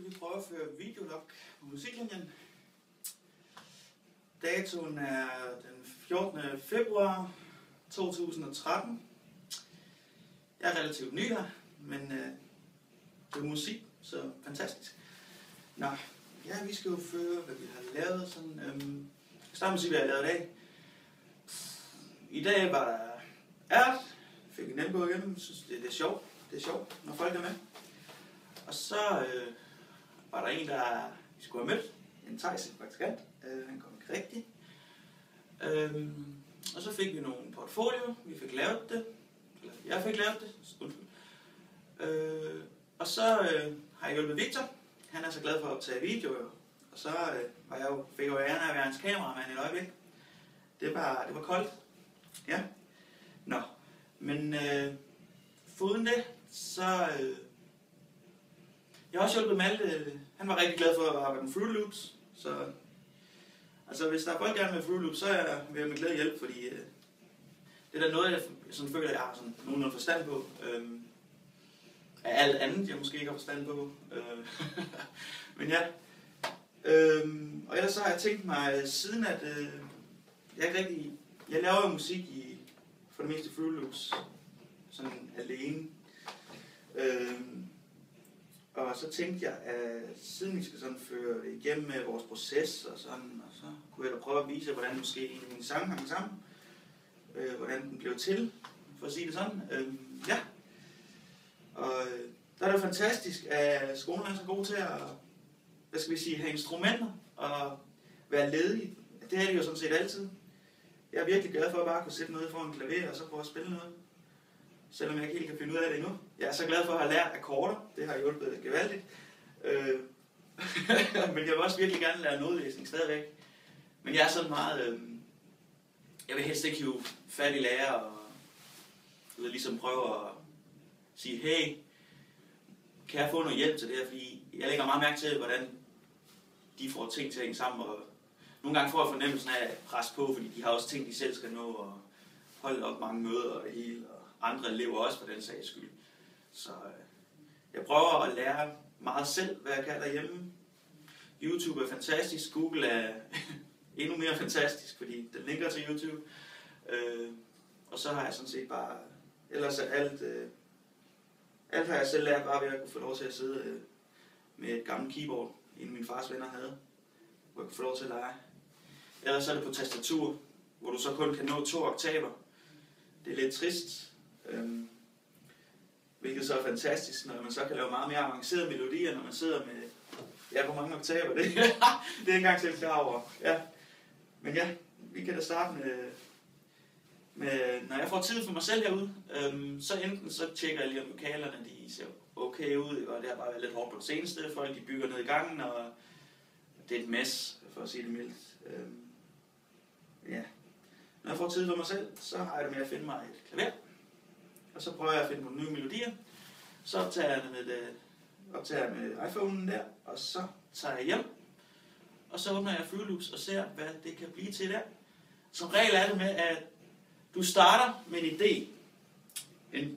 skal vi prøve at føre videolog på musiklinjen. Datoen er den 14. februar 2013. Jeg er relativt ny her, men det er musik, så fantastisk. Nå, ja, vi skal jo føre, hvad vi har lavet. Sådan, jeg skal starte med at sige, hvad jeg har lavet i dag. I dag var der ært. Fik en nemgå igennem. Synes, det er sjovt. Det er sjovt, når folk er med. Og så var der en, der vi skulle have mødt. En thajsk praktikant. Han kom ikke rigtigt. Og så fik vi nogle portfolio. Vi fik lavet det. Eller jeg fik lavet det. Undskyld. Og så har jeg hjulpet Victor. Han er så glad for at optage videoer. Og så fik jeg æren af at være hans kameramand et øjeblik. Det var koldt. Ja. Nå. Men foruden det, så... jeg har også hjulpet Malte. Han var rigtig glad for at arbejde med Fruit Loops. Så altså, hvis der er folk gerne med Fruit Loops, så vil jeg med glæde hjælpe, fordi det er da noget, jeg sådan føler, jeg har sådan nogenlunde forstand på. Af alt andet, jeg måske ikke har forstand på. Men ja. Og ellers så har jeg tænkt mig, siden at jeg laver jo musik for det meste Fruit Loops, sådan alene. Og så tænkte jeg, at siden vi skal sådan føre det igennem med vores proces og sådan, og så kunne jeg da prøve at vise, hvordan måske en af mine sange hang sammen. Hvordan den blev til, for at sige det sådan. Ja. Og der er det fantastisk, at skolen er så god til at, have instrumenter og være ledig. Det er det jo sådan set altid. Jeg er virkelig glad for at bare kunne sætte noget foran en klaver og så prøve at spille noget. Selvom jeg ikke helt kan finde ud af det endnu. Jeg er så glad for at have lært akkorder. Det har hjulpet gevaldigt. Men jeg vil også virkelig gerne lære nodlæsning stadigvæk. Men jeg er sådan meget... jeg vil helst ikke hive fat i lærer og ligesom prøve at sige, hey, kan jeg få noget hjælp til det her? Fordi jeg lægger meget mærke til, hvordan de får ting til at hænge sammen. Og nogle gange får jeg fornemmelsen af at presse på, fordi de har også ting, de selv skal nå og holde op mange møder og det hele. Og andre elever også for den sags skyld. Så jeg prøver at lære meget selv, hvad jeg kan derhjemme. YouTube er fantastisk. Google er endnu mere fantastisk, fordi den linker til YouTube. Og så har jeg sådan set bare... Ellers er alt har jeg selv lært bare ved at kunne få lov til at sidde med et gammelt keyboard, en af mine fars venner havde, hvor jeg kunne få lov til at lege. Ellers er det på tastatur, hvor du så kun kan nå 2 oktaver. Det er lidt trist, hvilket så er fantastisk, når man så kan lave meget mere avancerede melodier, når man sidder med, ja, hvor mange oktaver, det er ikke engang selv klar over. Ja. Men ja, vi kan da starte med når jeg får tid for mig selv herude, så enten så tjekker jeg lige om lokalerne, de ser okay ud, og det har bare været lidt hårdt på det seneste, folk de bygger ned i gangen, og det er et mess, for at sige det mildt. Ja. Når jeg får tid for mig selv, så har jeg det med at finde mig et klaver, og så prøver jeg at finde på nye melodier, så optager jeg med iPhone'en der, og så tager jeg hjem, og så åbner jeg Fruit Loops og ser, hvad det kan blive til der. Som regel er det med, at du starter med en idé,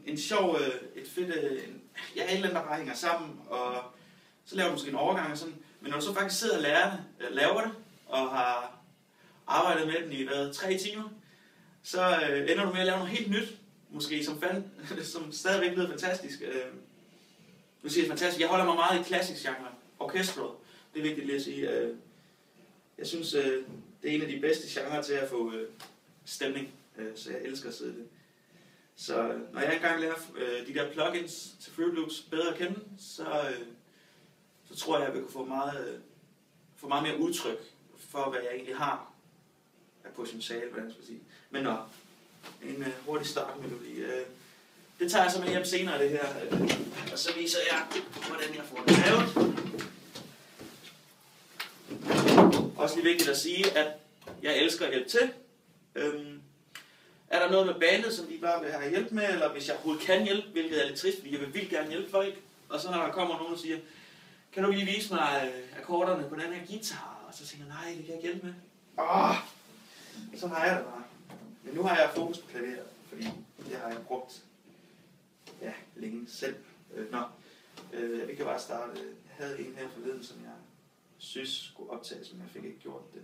en sjov, et fedt, et eller andet, der bare hænger sammen, og så laver du måske en overgang og sådan. Men når du så faktisk sidder og laver det, og har arbejdet med den i 3 timer, så ender du med at lave noget helt nyt, måske som stadigvæk lyder fantastisk. Nu siger jeg fantastisk, jeg holder mig meget i klassisk genre, orkestral, det er vigtigt lige at sige. Jeg synes, det er en af de bedste genrer til at få stemning. Så jeg elsker at sidde det. Så når jeg engang lærer de der plugins til Fruit Loops bedre at kende, så tror jeg, at jeg vil kunne få meget mere udtryk for, hvad jeg egentlig har af potentiale, hvordan jeg skal sige. Men en hurtig startmelodi. Det tager jeg så med hjem senere, det her. Og så viser jeg, hvordan jeg får det lavet. Også lige vigtigt at sige, at jeg elsker at hjælpe til. Er der noget med bandet, som de bare vil have hjælp med, eller hvis jeg overhovedet kan hjælpe, hvilket er lidt trist, fordi jeg vil vildt gerne hjælpe folk. Og så når der kommer nogen og siger, kan du lige vise mig akkorderne på den her guitar? Og så tænker jeg, nej, det kan jeg ikke hjælpe med. Så har jeg det bare. Men nu har jeg fokus på klaveret, fordi det har jeg brugt længe selv. Vi kan bare starte havde en her forleden, som jeg synes skulle optages, men jeg fik ikke gjort det.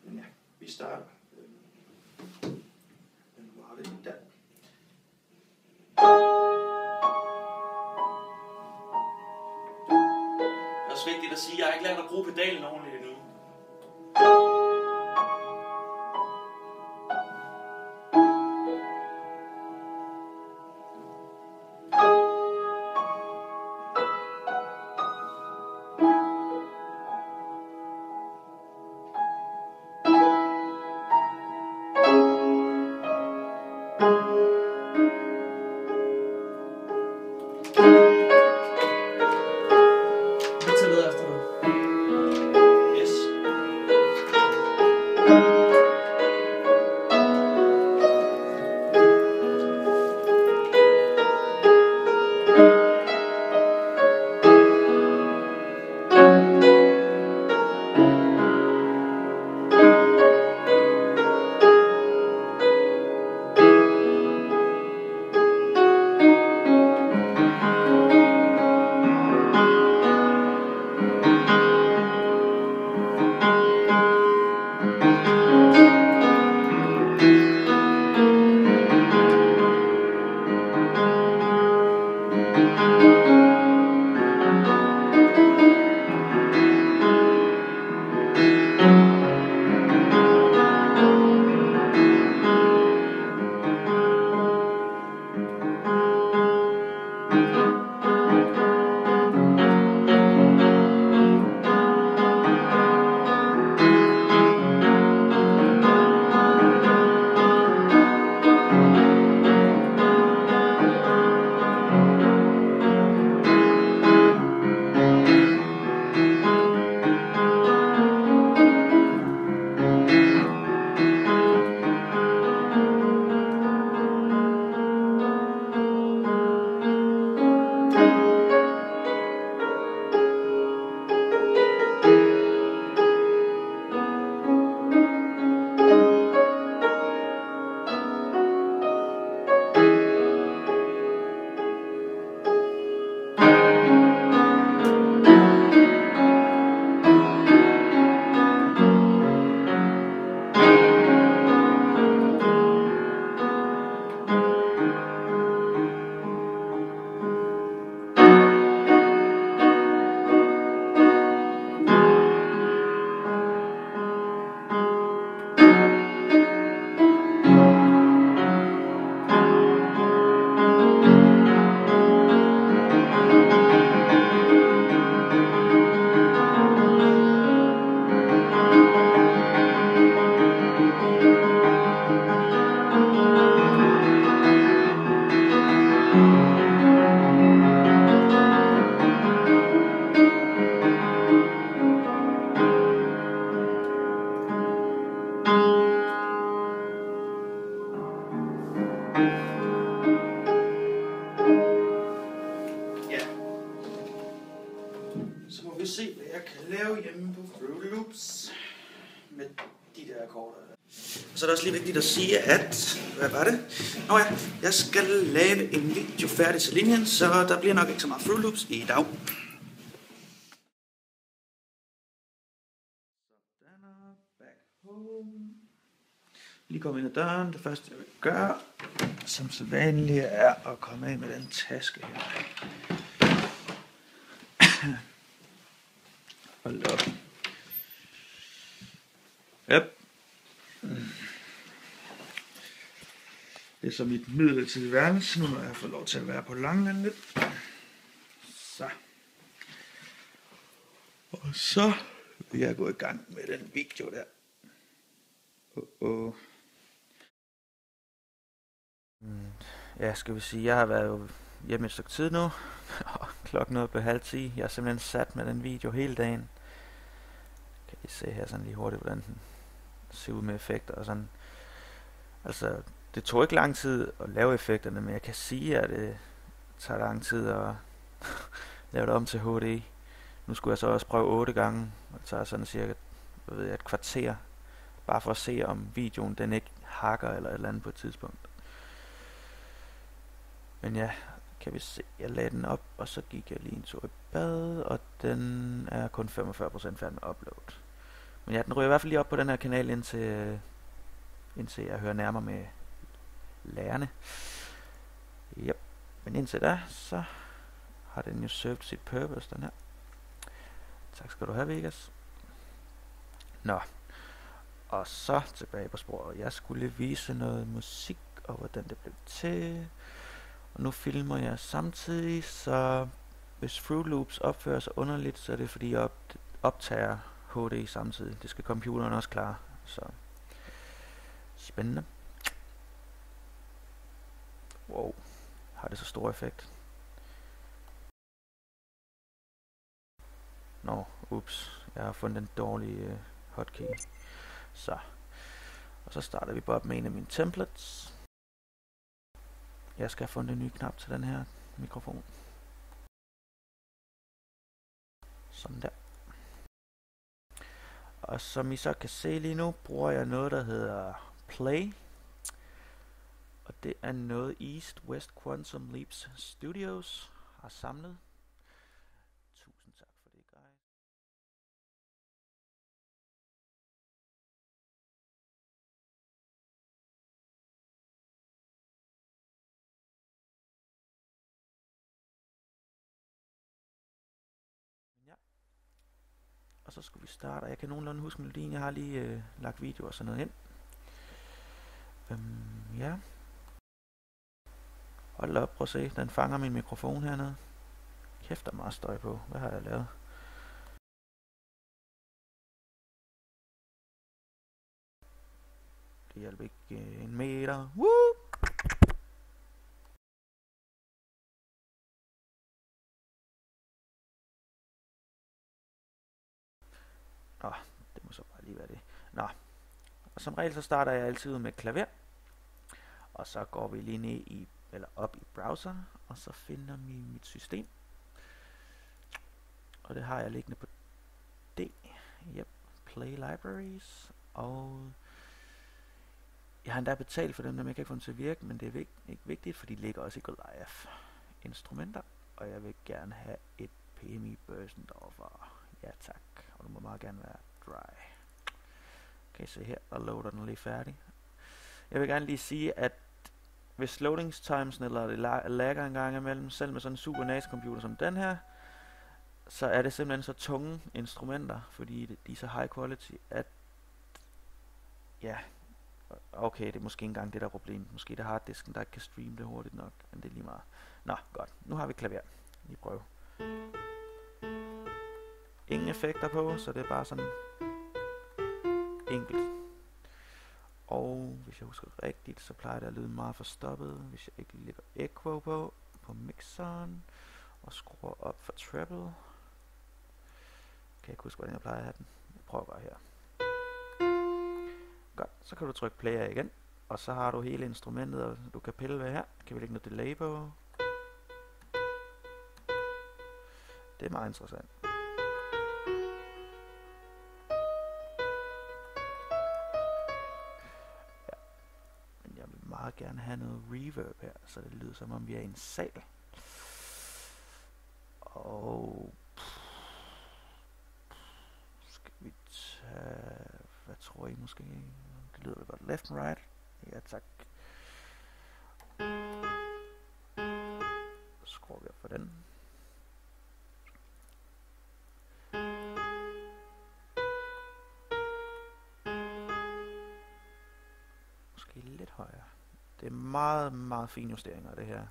Men ja, vi starter. Hvor har vi den der? Det er også vigtigt at sige, at jeg har ikke lært at bruge pedalen ordentligt endnu. vi se, hvad jeg kan lave hjemme på Fruity Loops med de der akkorder. Så er det også lige vigtigt at sige, at, hvad var det? Nå ja, jeg skal lave en video færdig til linjen, så der bliver nok ikke så meget Fruity Loops i dag. Back home. Lige komme ind ad døren. Det første jeg vil gøre, som så vanligt, er at komme ind med den taske her. Hold op. Yep. Det er så mit midlertidige værelse, nu når jeg får lov til at være på Langeland lidt. Så. Og så vil jeg gå i gang med den video der. Ja, skal vi sige, jeg har været jo hjemme et stykke tid nu, og klokken er på 9:30. Jeg er simpelthen sat med den video hele dagen. Kan I se her sådan lige hurtigt, hvordan den ser ud med effekter og sådan. Altså, det tog ikke lang tid at lave effekterne, men jeg kan sige, at det tager lang tid at lave det om til HD. Nu skulle jeg så også prøve 8 gange, og det tager sådan cirka, et kvarter, bare for at se, om videoen den ikke hakker eller et eller andet på et tidspunkt. Men ja, Kan vi se, jeg lagde den op, og så gik jeg lige en tur i bad, og den er kun 45% færdig med upload. Men ja, den ryger i hvert fald lige op på den her kanal, indtil jeg hører nærmere med lærerne. Yep. Men indtil da, så har den jo served sit purpose, den her. Tak skal du have, Vegas. Nå. Og så tilbage på sporet. Jeg skulle vise noget musik, og hvordan det blev til. Og nu filmer jeg samtidig, så hvis Fruit Loops opfører sig underligt, så er det fordi jeg optager HD samtidig. Det skal computeren også klare. Så spændende. Wow, har det så stor effekt? Nå, ups, jeg har fundet en dårlig hotkey. Så, og så starter vi bare op med en af mine templates. Jeg skal have fundet en ny knap til den her mikrofon. Sådan der. Og som I så kan se lige nu, bruger jeg noget, der hedder Play. Og det er noget East West Quantum Leaps Studios har samlet. Tusind tak for det, guys. Ja. Og så skulle vi starte, og jeg kan nogenlunde huske melodien. Jeg har lige lagt video og sådan noget ind. Ja. Hold op, prøv at se. Den fanger min mikrofon hernede. Kæft, der er meget støj på. Hvad har jeg lavet? Det hjælper ikke en meter. Woo! Nå, det må så bare lige være det. Nå, og som regel så starter jeg altid ud med klaver. Og så går vi lige ned i, eller op i browser, og så finder vi mit system. Og det har jeg liggende på D. Yep, Play Libraries. Og jeg har endda betalt for dem, der ikke kan få den til at virke, men det er ikke vigtigt, for de ligger også i Goliath instrumenter. Og jeg vil gerne have et PMI Bösendorfer. Ja tak, og det må meget gerne være dry. Kan I se her, der loader den lige færdig. Jeg vil gerne lige sige, at hvis loadingstimesen eller det lagger en gang imellem, selv med sådan en super NAS computer som den her, så er det simpelthen så tunge instrumenter, fordi de er så high quality, at ja, okay, det er måske engang det der problem. Måske det er harddisken, der ikke kan streame det hurtigt nok, men det er lige meget. Nå, godt. Nu har vi klaver. Lige prøve. Ingen effekter på, så det er bare sådan enkelt. Og hvis jeg husker rigtigt, så plejer det at lyde meget forstoppet, hvis jeg ikke lægger echo på mixeren, og skruer op for treble. Kan jeg ikke huske, hvordan jeg plejer at have den. Jeg prøver bare her. Godt, så kan du trykke play igen, og så har du hele instrumentet, og du kan pille ved her. Kan vi lægge noget delay på. Det er meget interessant. Ja. Men jeg vil meget gerne have noget reverb her, så det lyder som om vi er i en sal. Og skal vi tage, hvad tror I måske? Det lyder godt. Left and right. Ja tak. Så skruer vi op for den. Måske lidt højere. Det er meget, meget fine justeringer det her.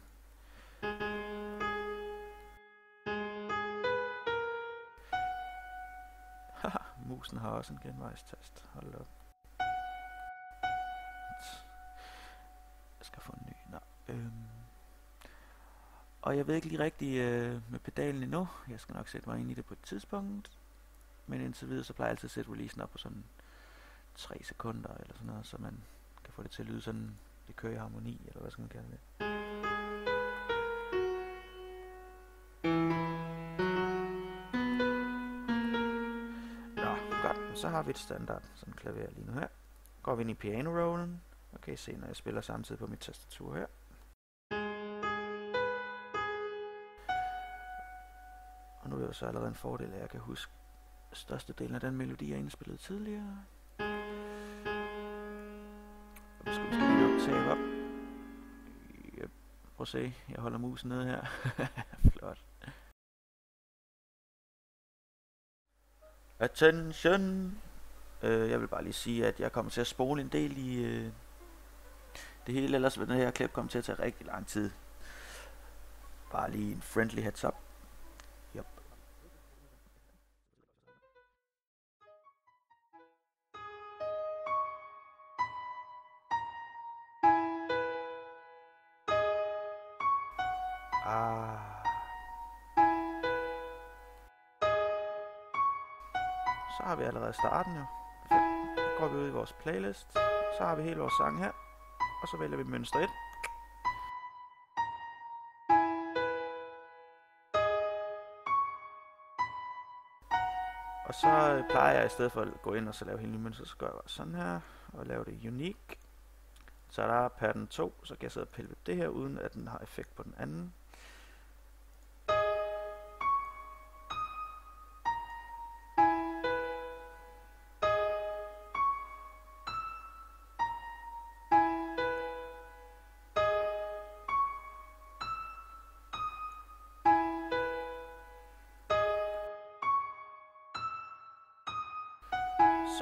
Haha, musen har også en genvejstast. Hold op. Jeg skal få en ny. Nå. Og jeg ved ikke lige rigtig med pedalen endnu. Jeg skal nok sætte mig ind i det på et tidspunkt. Men indtil videre så plejer jeg altid at sætte releasen op på sådan 3 sekunder eller sådan noget, så man kan få det til at lyde sådan, det kører i harmoni, eller hvad skal man kalde det. Nå, godt. Så har vi et standard sådan klaver lige nu her. Går vi ind i piano-rollen. Okay, se når jeg spiller samtidig på mit tastatur her. er så allerede en fordel, at jeg kan huske størstedelen af den melodi, jeg indspillede tidligere. Og vi skulle måske lige optage op. Prøv at se, jeg holder musen nede her. Flot. Attention! Jeg vil bare lige sige, at jeg kommer til at spole en del i det hele, ellers vil den her klip komme til at tage rigtig lang tid. Bare lige en friendly heads up. Yep. Så har vi allerede starten jo. Så går vi ud i vores playlist. Så har vi hele vores sang her. Og så vælger vi mønster 1. Og så plejer jeg i stedet for at gå ind og så lave hele nye mønster, så gør jeg bare sådan her. Og lave det unique. Så der er pattern 2, så kan jeg sidde og pille ved det her, uden at den har effekt på den anden.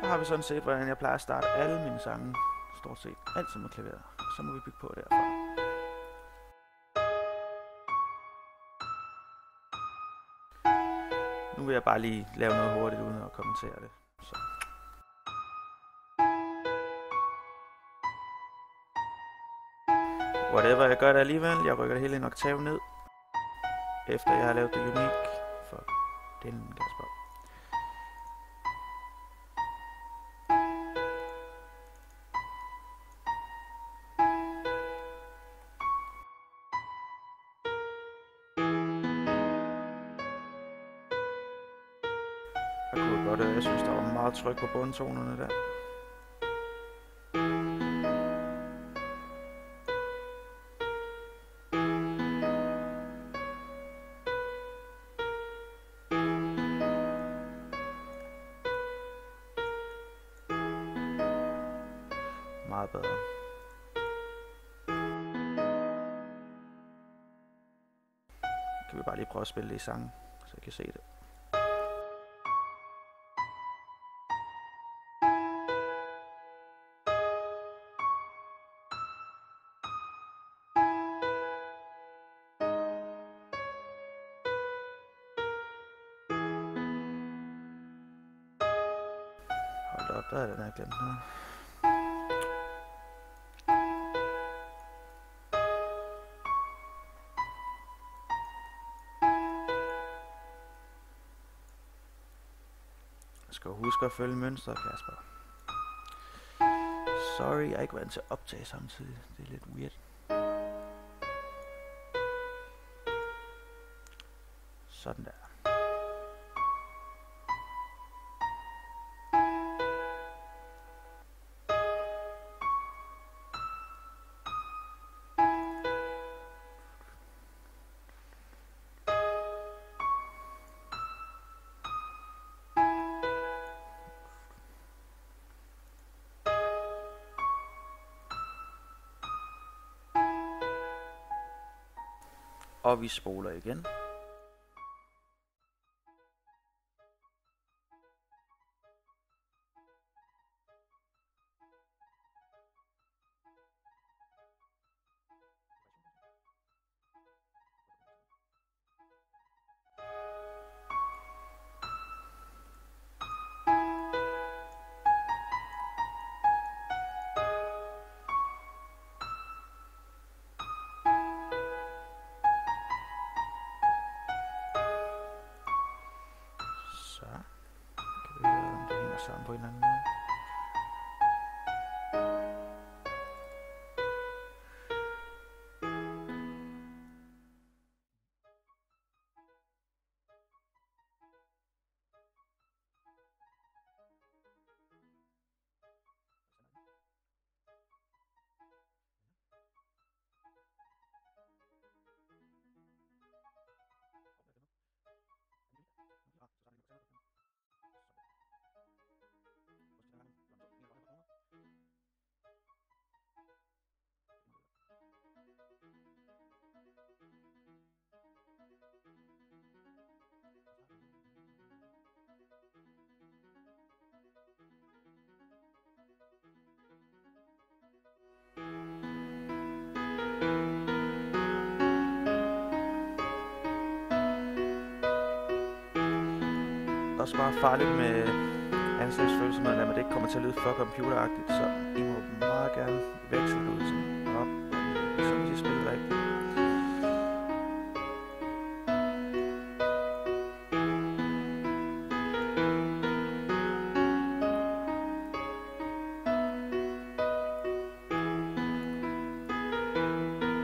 Så har vi sådan set, hvordan jeg plejer at starte alle mine sange, stort set altid med klaveret. Så må vi bygge på derfra. Nu vil jeg bare lige lave noget hurtigt uden at kommentere det. Så. Whatever, jeg gør det alligevel. Jeg rykker det hele en oktav ned, efter jeg har lavet det unique. For den Kasper. Jeg synes, der var meget tryk på bundtonerne der. Meget bedre. Kan vi bare lige prøve at spille det i sangen, så jeg kan se det. Hold op, der er den her glemt her. Jeg skal huske at følge mønster, Kasper. Sorry, jeg er ikke vant til at optage samtidig. Det er lidt weird. Sådan der. Og vi spoler igen. også bare farligt med ansigtsfølsomheder, men det ikke kommer til at lyde for computeragtigt, så I må meget gerne veksle det ud sådan op, så hvis I spiller rigtigt.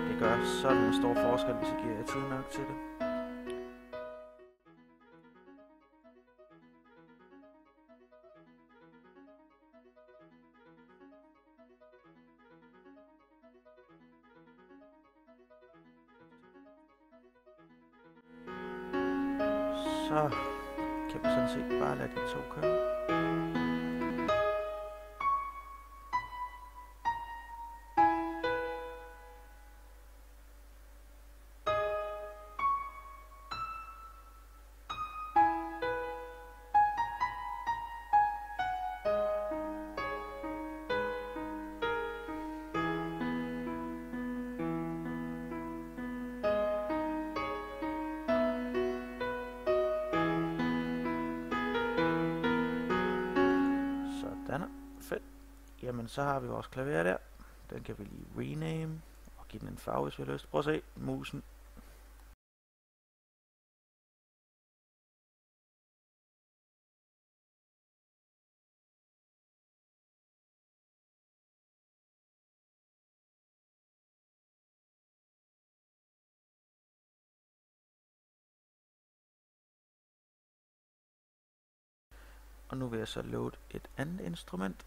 Det gør sådan en stor forskel, hvis I giver jer tid nok til det. Så kan vi sådan set bare lade de to køre. Fedt. Jamen så har vi vores klaver der. Den kan vi lige rename og give den en farve, hvis vi har lyst. Prøv at se musen. Og nu vil jeg så load et andet instrument.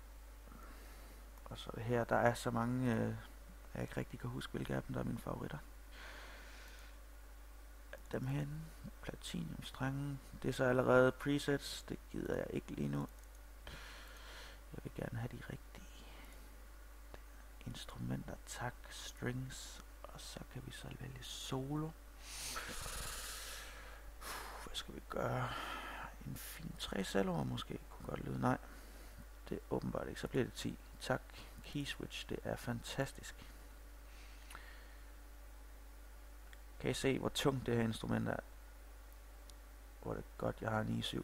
Og så her, der er så mange, jeg ikke rigtig kan huske, hvilke af dem, der er mine favoritter. Dem her, platinumstrengen, det er så allerede presets, det gider jeg ikke lige nu. Jeg vil gerne have de rigtige instrumenter, tak, strings, og så kan vi så vælge solo. Hvad skal vi gøre? En fin 3 celloer måske kunne godt lyde. Nej, det er åbenbart ikke. Så bliver det 10. Tak. Key switch, det er fantastisk. Kan I se, hvor tungt det her instrument er? Hvor det godt, jeg har en i7.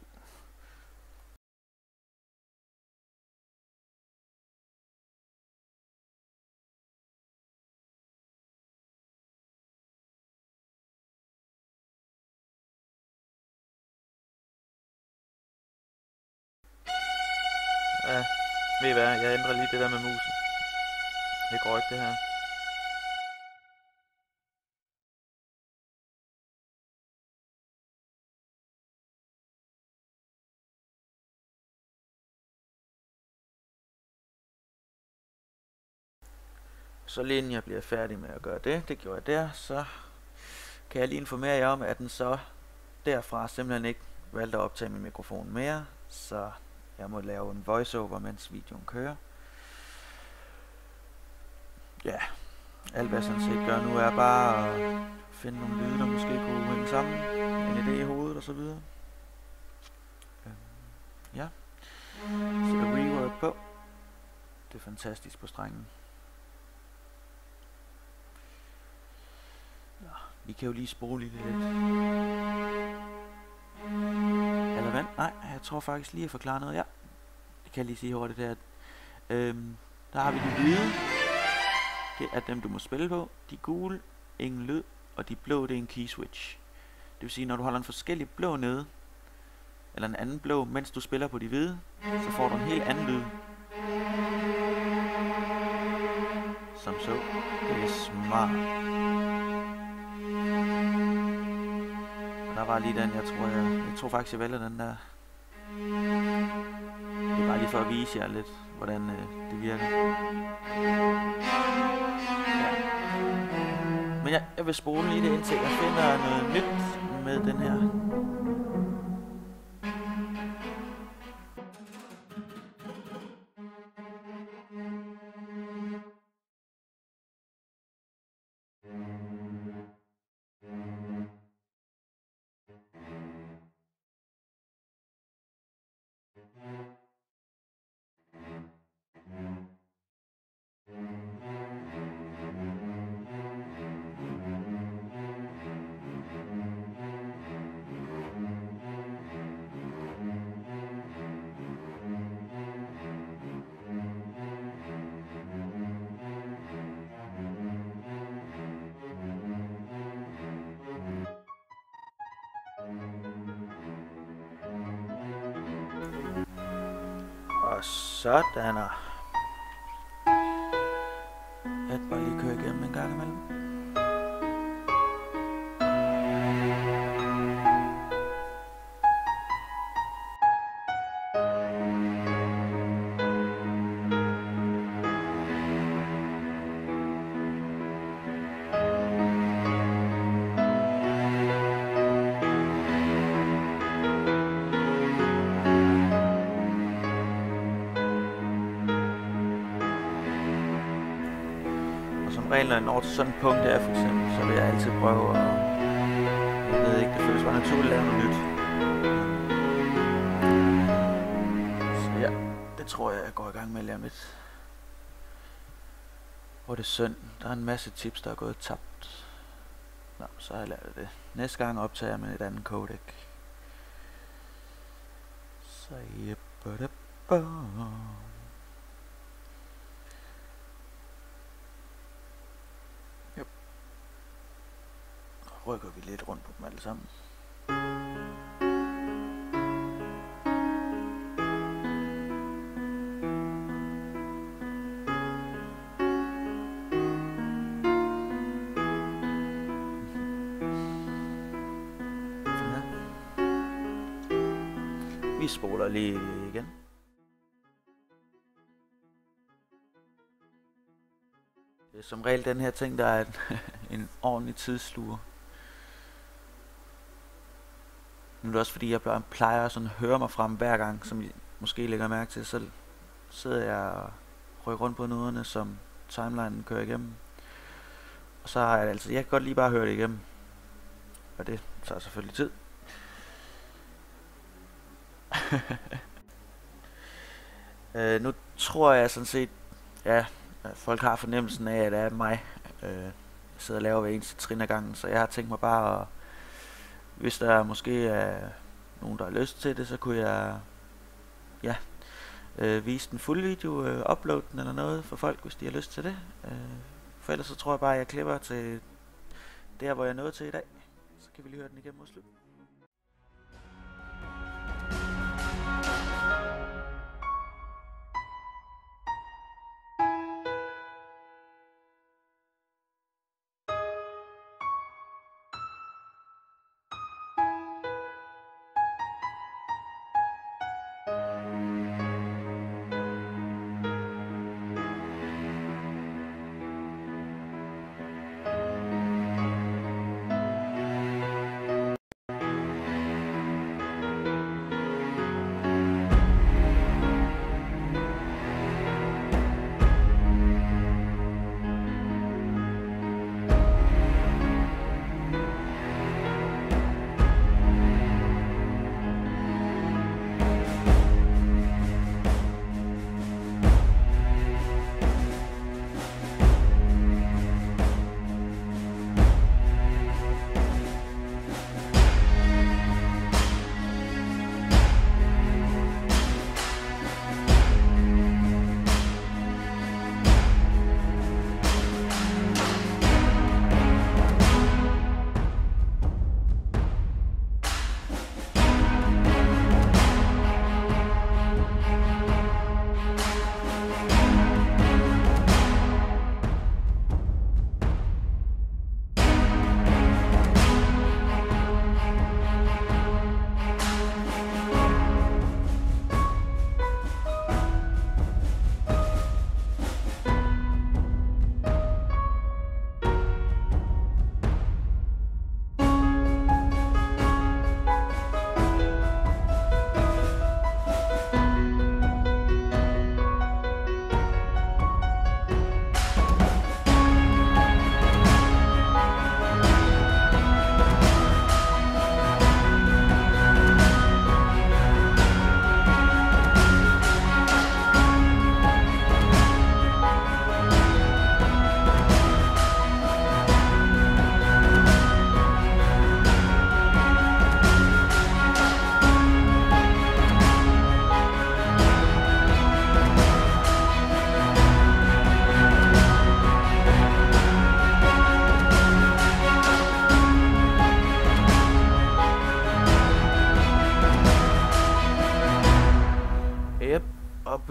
Ja, ved I hvad? Jeg ændrer lige det der med musen. Det går ikke, det her. Så lige inden jeg bliver færdig med at gøre det, det gjorde jeg der, så kan jeg lige informere jer om, at den så derfra simpelthen ikke valgte at optage min mikrofon mere, så jeg må lave en voiceover, mens videoen kører. Ja, alt hvad jeg sådan set gør nu er bare at finde nogle lyde, der måske kunne hænge sammen, en idé i hovedet og så videre. Ja, så der reverb på. Det er fantastisk på strengen. Ja, vi kan jo lige spole lidt. Eller vand? Nej, jeg tror faktisk lige at forklare noget. Ja, det kan jeg lige sige hurtigt der. Der har vi de hvide. Det er dem, du må spille på. De gule, ingen lyd. Og de blå, det er en key switch. Det vil sige, når du holder en forskellig blå nede, eller en anden blå, mens du spiller på de hvide, så får du en helt anden lyd. Som så. Det er smart. Og der var lige den, jeg tror faktisk, jeg vælger den der. Det er bare lige for at vise jer lidt, hvordan det virker. Ja. Men jeg vil spole lige det, indtil jeg finder noget nyt med den her. Sådan og jeg bare lige køre igennem en gang imellem. Som regel, når jeg når til sådan et punkt her, for eksempel, så vil jeg altid prøve at, jeg ved ikke, det føles bare naturligt at lave noget nyt. Så ja, det tror jeg går i gang med at lave lidt. Hvor det er synd. Der er en masse tips, der er gået tabt. Nå, så har jeg lært det. Næste gang optager jeg med et andet codec. Så rykker vi lidt rundt på dem alle sammen. Vi spoler lige igen. Det er som regel den her ting, der er en ordentlig tidssluger. Nu er det også fordi, jeg plejer sådan at høre mig frem hver gang, som I måske lægger mærke til. Så sidder jeg og rykker rundt på noderne, som timelinen kører igennem. Og så har jeg altså, jeg kan godt lige bare høre det igennem. Og det tager selvfølgelig tid. Nu tror jeg sådan set, ja, folk har fornemmelsen af, at det er mig. Jeg sidder og laver hver eneste trin ad gangen, så jeg har tænkt mig bare at, hvis der måske er nogen, der har lyst til det, så kunne jeg, ja, vise den fulde video, uploade den eller noget for folk, hvis de har lyst til det. For ellers så tror jeg bare, at jeg klipper til der, hvor jeg er nået til i dag. Så kan vi lige høre den igennem mod slut.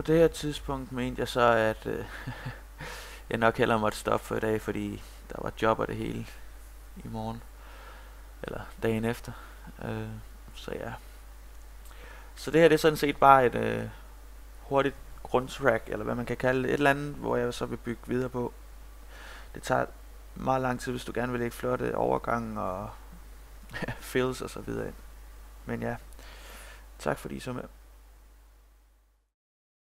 det her tidspunkt mente jeg så, at jeg nok hellere måtte stoppe for i dag, fordi der var job og det hele i morgen. Eller dagen efter. Så ja. Så det her det er sådan set bare et hurtigt grundtrack, eller hvad man kan kalde det. Et eller andet, hvor jeg så vil bygge videre på. Det tager meget lang tid, hvis du gerne vil lægge flotte overgange og fills og så videre ind. Men ja, tak fordi I så med.